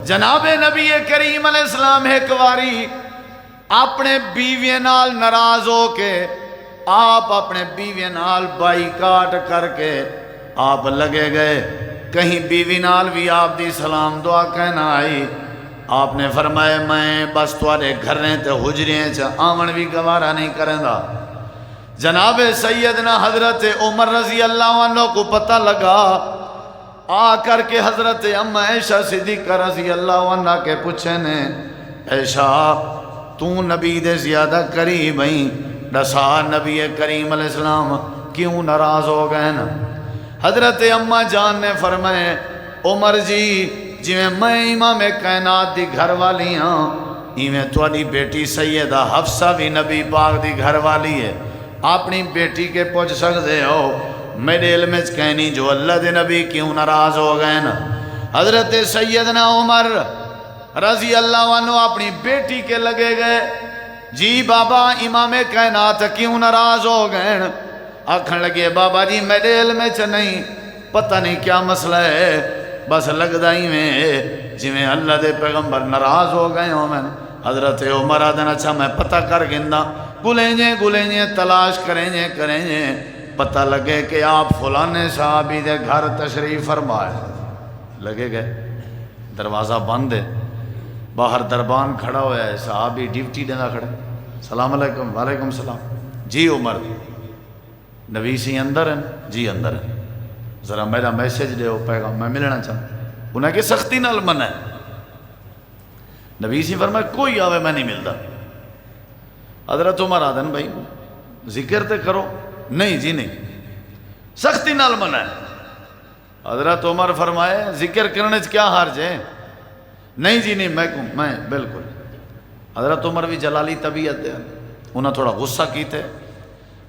جناب نبی کریم علیہ السلام ایک واری اپنے بیوی نال ناراض ہو کے آپ اپنے بیوی نال بائیکاٹ کر کے آپ لگے گئے. کہیں بیوی نال بھی آپ دی سلام دعا کہنا آئی. آپ نے فرمایا میں بس تھوڑے گھریں تے حجریں چا آمن بھی گوارا نہیں کریں دا. جناب سیدنا حضرت عمر رضی اللہ عنہ کو پتہ لگا. آ کر کے حضرت ام عائشہ صدیقہ رضی اللہ عنہ کے پوچھے نے عائشہ تو نبی دے زیادہ قریب ہیں دسا نبی کریم علیہ السلام کیوں ناراض ہو گئے نا. حضرت اماں جان نے فرمائے عمر جی جویں میں امام کائنات دی گھر والی ہاں ایویں تھوڑی بیٹی سیدہ حفصہ بھی نبی پاک دی گھر والی ہے. اپنی بیٹی کے پوچھ سکتے ہو میرے علم کہنی جو اللہ دے نبی کیوں ناراض ہو گئے نا. حضرت سیدنا عمر رضی اللہ عنہ اپنی بیٹی کے لگے گئے جی بابا امام کائنات کیوں ناراض ہو گئے. آکھن لگے بابا جی میرے علم نہیں پتہ نہیں کیا مسئلہ ہے بس لگدا ہی میں جویں اللہ دے پیغمبر ناراض ہو گئے ہوں. میں حضرت عمر آدھن اچھا میں پتہ کر گندا گلیں تلاش کریں پتہ لگے کہ آپ فلانے صحابی دے گھر تشریف فرمائے. لگے گئے دروازہ بند ہے باہر دربان کھڑا ہوا ہے صحابی ڈیوٹی دینا کھڑے. سلام علیکم. وعلیکم السلام. جی عمر نبی سی اندر ہیں؟ جی اندر ہیں. ذرا میرا میسیج دے پیغام میں ملنا چاہوں. انہیں کہ سختی نال منع ہے. نبی سی فرمائے کوئی آوے میں نہیں ملتا. حضرت عمر آدھن بھائی ذکر تے کرو. نہیں جی نہیں سختی نال منع ہے. حضرت عمر فرمائے ذکر کرنے سے کیا حرج ہے. نہیں جی نہیں میں بالکل. حضرت عمر بھی جلالی طبیعت ہے انہیں تھوڑا غصہ کیتے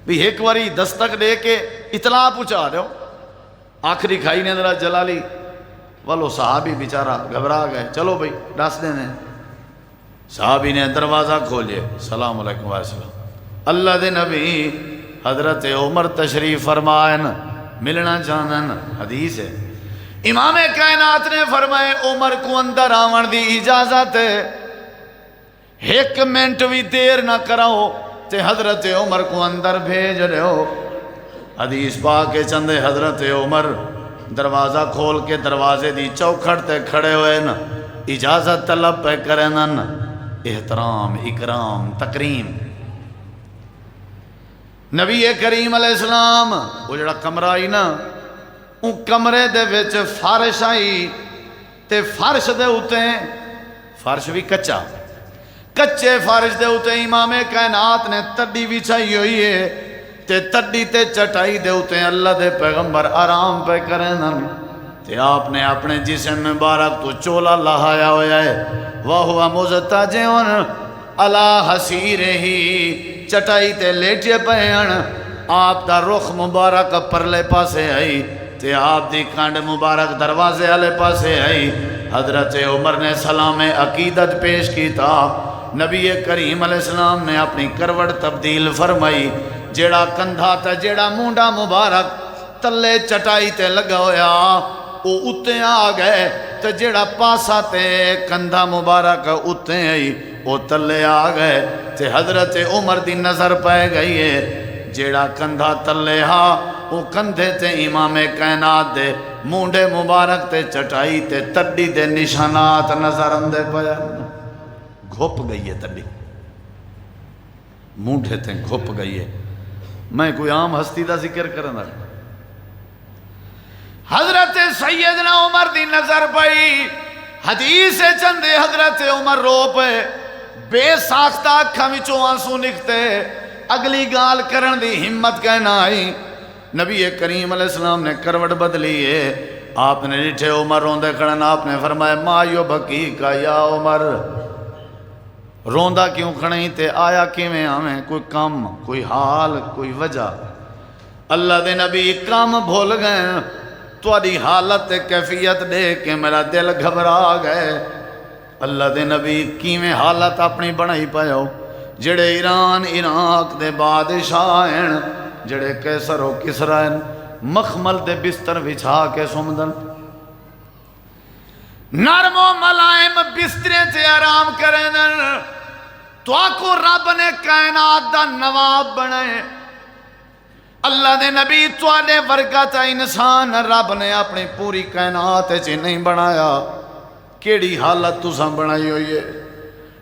بھی ایک واری دستک دے کے اطلاع پہنچا رہے ہو. آخری کھائی نے ذرا جلالی والو صحابی بیچارہ گھبرا گئے. چلو بھائی ڈس دینے. صحابی نے دروازہ کھولے. سلام علیکم وسلم. اللہ دے نبی حضرت عمر تشریف فرمائن ملنا چاہن. حدیث ہے امام کائنات نے فرمائے عمر کو اندر آون دی اجازت ہے ایک منٹ بھی دیر نہ کراؤ تے حضرت عمر کو اندر بھیج رہے ہو. حدیث پاک کے چندے حضرت عمر دروازہ کھول کے دروازے دی چوکھٹ تے کھڑے ہوئے نا اجازت طلب پہ کریں نا احترام اکرام تکریم. نبی کریم علیہ السلام وہ جڑا کمرہ آئی نا ان کمرے دے وچ فرش آئی تے فرش دے ہوتے ہیں فرش بھی کچے فرش دے ہوتے امام کائنات نے تڈی بھی چاہیے ہوئی ہے تے تڈی تے چٹائی دے ہوتے ہیں اللہ دے پیغمبر آرام پہ کریں نا. تے آپ نے اپنے جسم مبارک تو چولا لہایا ہویا ہے وَهُوَ مُزْتَجِعٌ عَلَى حَسِيرِهِ چٹائی تے لیٹے پہن. آپ دا رخ مبارک پرلے پاسے آئی تے آپ دی کانڈ مبارک دروازے والے پاسے آئی. حضرت عمر نے سلام عقیدت پیش کی تھا. نبی کریم علیہ السلام نے اپنی کروٹ تبدیل فرمائی. جیڑا کندھا تے جیڑا مونڈا مبارک تلے چٹائی تے لگا ہویا وہ اتے آ گئے تے جیڑا پاسا تے کندھا مبارک اتے آئی وہ تلے آ گئے. تے حضرت عمر دی نظر پائے گئی ہے جیڑا کندھا تلے ہا وہ کندھے تے امام کائنات دے مونڈے مبارک تے چٹائی تے تڈی دے نشانات نظر اندے پایا. گھپ گئی ہے تڈی مونڈے تے گھپ گئی ہے. میں کوئی عام ہستی دا ذکر کرنا. حضرت سیدنا عمر دی نظر پئی حدیث چندے حضرت عمر رو پے بے ساختہ اکھاں وچوں آنسو نکتے. اگلی گال کرن دی ہمت کہنا آئی. نبی کریم علیہ السلام نے کروٹ بدلی ہے. آپ نے ڈٹھے عمر روندے کھڑن. آپ نے فرمایا ما یبکی کا یا عمر روندا کیوں کھڑیں تے آیا کیویں آویں کوئی کم کوئی حال کوئی وجہ. اللہ دے نبی کام بھول گئے تواڈی حالت کیفیت دے کے میرا دل گھبرا گئے. اللہ دے نبی کیویں حالت اپنی بنائی پاؤ جڑے ایران عراق دے بادشاہ ہیں جڑے کیسر و کسرا ہیں مخمل دے بستر بچھا کے سمدن نرم و ملائم آرام کریں دن تو آکو رب نے کائنات دا نواب بنائے اللہ دے نبی توالے ورگا تا انسان رب نے اپنی پوری کائنات چی نہیں بنایا کیڑی حالت تُساں بنائی ہوئی ہے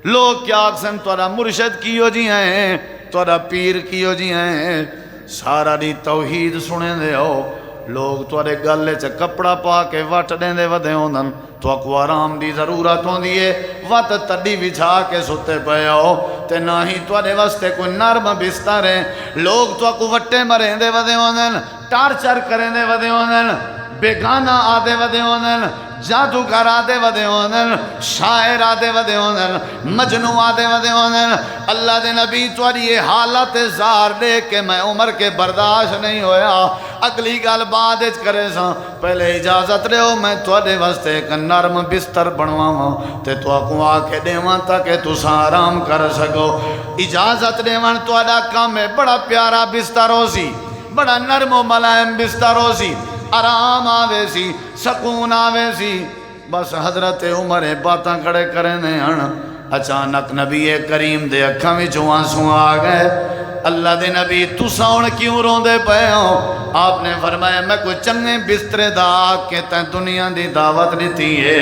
لوگ کیا اکسن توڑا مرشد کیو جی ہیں توڑا پیر کیو جی ہیں سارا دی توحید سنے دے ہو لوگ توڑے گلے چا کپڑا پا کے وٹ دیں دے ودے ہوندن تو اکو آرام دی ضرورت ہوں دیئے وات تڑی بچھا کے ستے پہ ہو تے نہ ہی توڑے واسطے کوئی نرم بستر ہیں لوگ تو اکو وٹے مریں دے ودے ہوندن ٹارچر کریں دے ودے ہوندن بیگانہ آدے ودے ہوندن جادوگر آدے ودے ہوندن شاعر آدے ودے ہوندن مجنو آدے ودے ہوندن اللہ دے نبی تواری یہ حالت زار دے کہ میں عمر کے برداشت نہیں ہویا اگلی گال بعد کرے سا پہلے اجازت رہے ہو میں توڑے واسطے ایک نرم بستر بنواں تے تو اکو آکے دیواں تاکہ تو سا آرام کر سکو اجازت دیواں توڑا کام ہے بڑا پیارا بستر ہو سی بڑا نرم و ملائم بستر ہو سی آرام آوے سی سکون آوے سی بس حضرت عمر باتاں کھڑے کریں دے ہن اچانک نبی کریم دے اکھاں میں جو آنسوں آ گئے اللہ دے نبی تو ساؤن کیوں رون دے پہ ہوں آپ نے فرمایا میں کوئی چنگے بسترے دا کے تین دنیا دی دعوت دیتی ہے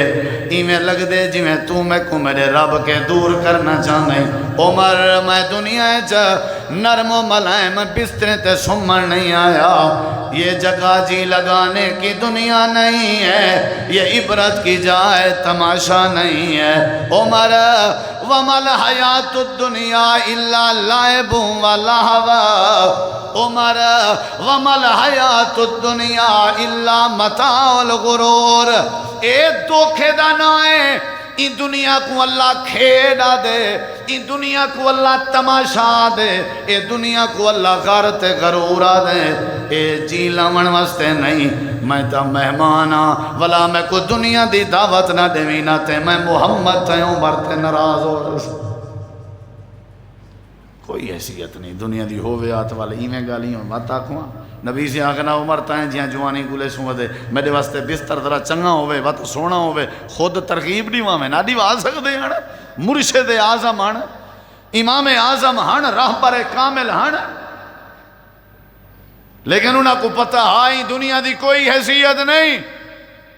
ایمیں لگ دے جی میں تو میں کو میرے رب کے دور کرنا چاہنے عمر میں دنیا چا نرم و ملائم بسترے تے سمن نہیں آیا یہ جگہ جی لگانے کی دنیا نہیں ہے یہ عبرت کی جائے تماشا نہیں ہے عمر وَمَا الْحَيَاةُ الدُّنْيَا إِلَّا لَعِبٌ وَلَهْوٌ عمر وَمَا الْحَيَاةُ الدُّنْيَا إِلَّا مَتَاعُ الْغُرُورِ اے دھوکے دا نہ ہے ان دنیا کو اللہ کھیڑا دے ان دنیا کو اللہ تماشا دے اے دنیا کو اللہ غارت غرورا دے اے جی لمن واسطے نہیں میں تا مہمانا ولا میں کو دنیا دی دعوت نہ دیوینا تے میں محمد تے عمر تے ناراض ہو رسو کوئی حیثیت نہیں دنیا دی ہووے آت والے ایمیں گالی ہوں مات آکھواں نبی سے آگنا عمر تائیں جیاں جوانی گولے سوں دے میرے واسطے بستر ذرا چنگا ہووے وقت سونا ہووے خود ترغیب نہیں وہاں میں نہ دیو آ سکتے ہیں مرشد اعظم ہن امام اعظم ہن راہبر کامل ہن لیکن انہاں کو پتہ ہائی دنیا دی کوئی حیثیت نہیں